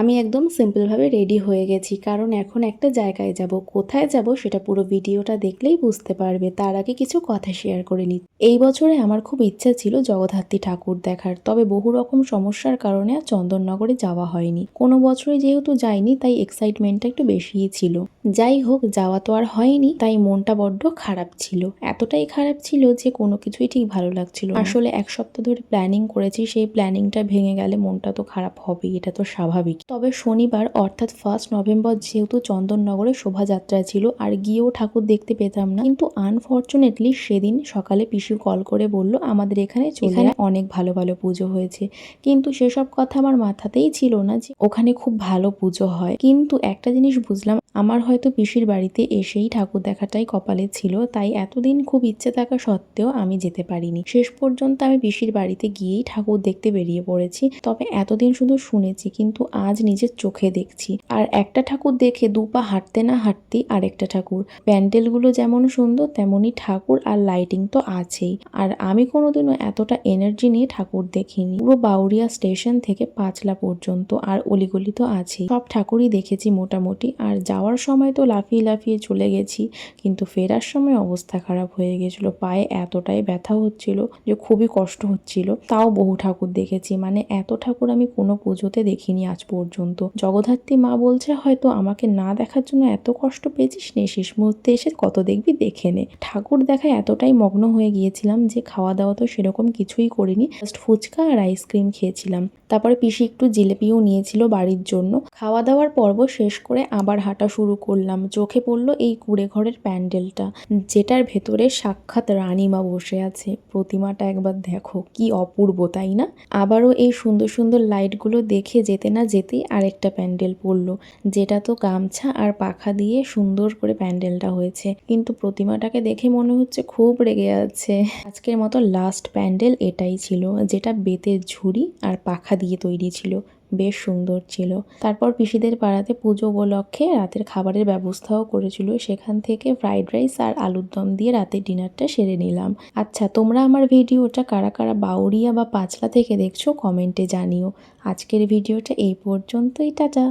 আমি একদম সিম্পলভাবে রেডি হয়ে গেছি, কারণ এখন একটা জায়গায় যাব। কোথায় যাব সেটা পুরো ভিডিওটা দেখলেই বুঝতে পারবে। তার আগে কিছু কথা শেয়ার করে নিই। এই বছরে আমার খুব ইচ্ছা ছিল জগদ্ধাত্রী ঠাকুর দেখার, তবে বহু রকম সমস্যার কারণে আর চন্দননগরে যাওয়া হয়নি। কোনো বছরে যেহেতু যাইনি তাই এক্সাইটমেন্টটা একটু বেশিই ছিল। যাই হোক, যাওয়া তো আর হয়নি, তাই মনটা বড্ড খারাপ ছিল। এতটাই খারাপ ছিল যে কোনো কিছুই ঠিক ভালো লাগছিল না। আসলে এক সপ্তাহ ধরে প্ল্যানিং করেছি, সেই প্ল্যানিংটা ভেঙে গেলে মনটা তো খারাপ হবেই, এটা তো স্বাভাবিক। তবে শনিবার অর্থাৎ 1 নভেম্বর যেহেতু চন্দননগরে শোভাযাত্রা ছিল, আর গিয়েও ঠাকুর দেখতে পেতাম না। কিন্তু আনফর্চুনেটলি সেদিন সকালে পিসি কল করে বলল আমাদের এখানে অনেক ভালো ভালো পুজো হয়েছে। কিন্তু সেসব কথা আমার মাথাতেই ছিল না যে ওখানে খুব ভালো পুজো হয়। কিন্তু একটা জিনিস বুঝলাম, আমার হয়তো পিসির বাড়িতে এসেই ঠাকুর দেখাটাই কপালে ছিল, তাই এতদিন খুব ইচ্ছে থাকা সত্ত্বেও আমি যেতে পারিনি। শেষ পর্যন্ত আমি পিসির বাড়িতে গিয়েই ঠাকুর দেখতে বেরিয়ে পড়েছি। তবে এতদিন শুধু শুনেছি, কিন্তু আজ নিজের চোখে দেখছি। আর একটা ঠাকুর দেখে 2 পা হাঁটতে না হাঁটতেই আরেকটা ঠাকুর। প্যান্ডেলগুলো যেমন সুন্দর তেমনই ঠাকুর আর লাইটিং তো আছেই। আর আমি কোনোদিনও এতটা এনার্জি নিয়ে ঠাকুর দেখিনি। পুরো বাউরিয়া স্টেশন থেকে পাঁচলা পর্যন্ত আর অলিগলি তো আছেই, সব ঠাকুরই দেখেছি মোটামুটি। আর যাওয়ার সময় তো লাফিয়ে লাফিয়ে চলে গেছি, কিন্তু ফেরার সময় অবস্থা খারাপ হয়ে গেছিল। পায়ে এতটাই ব্যথা হচ্ছিল যে খুবই কষ্ট হচ্ছিল। তাও বহু ঠাকুর দেখেছি, মানে এত ঠাকুর আমি কোনো পুজোতে দেখিনি আজ পর্যন্ত। জগদ্ধাত্রী মা বলছে হয়তো আমাকে না দেখার জন্য এত কষ্ট পেয়েছিস, নে শেষ মুহূর্তে এসে কত দেখবি, দেখে নে। ঠাকুর দেখায় এতটাই মগ্ন হয়ে গিয়েছিলাম যে খাওয়া দাওয়া তো সেরকম কিছুই করিনি, জাস্ট ফুচকা আর আইসক্রিম খেয়েছিলাম। তারপরে পিসি একটু জিলেপিও নিয়েছিল বাড়ির জন্য। খাওয়া দাওয়ার পর্ব শেষ করে আবার হাঁটা শুরু করলাম। চোখে পড়লো এই কুড়ে ঘরের প্যান্ডেলটা, যেটার ভেতরে সাক্ষাৎ রানীমা বসে আছে। প্রতিমাটা একবার দেখো, কি অপূর্ব তাই না? আবারও এই সুন্দর সুন্দর লাইটগুলো দেখে যেতে না যেতেই আরেকটা প্যান্ডেল পড়লো, যেটা তো গামছা আর পাখা দিয়ে সুন্দর করে প্যান্ডেলটা হয়েছে। কিন্তু প্রতিমাটাকে দেখে মনে হচ্ছে খুব রেগে আছে। আজকের মতো লাস্ট প্যান্ডেল এটাই ছিল, যেটা বেতের ঝুড়ি আর পাখা দিয়ে তৈরি ছিল। বেশ সুন্দর ছিল। তারপর পিসিদের পাড়াতে পুজো উপলক্ষে রাতের খাবারের ব্যবস্থাও করেছিল, সেখান থেকে ফ্রাইড রাইস আর আলুর দম দিয়ে রাতের ডিনারটা সেরে নিলাম। আচ্ছা, তোমরা আমার ভিডিওটা কারা কারা বাউরিয়া বা পাঁচলা থেকে দেখছো কমেন্টে জানিও। আজকের ভিডিওটা এই পর্যন্তই, টাটা।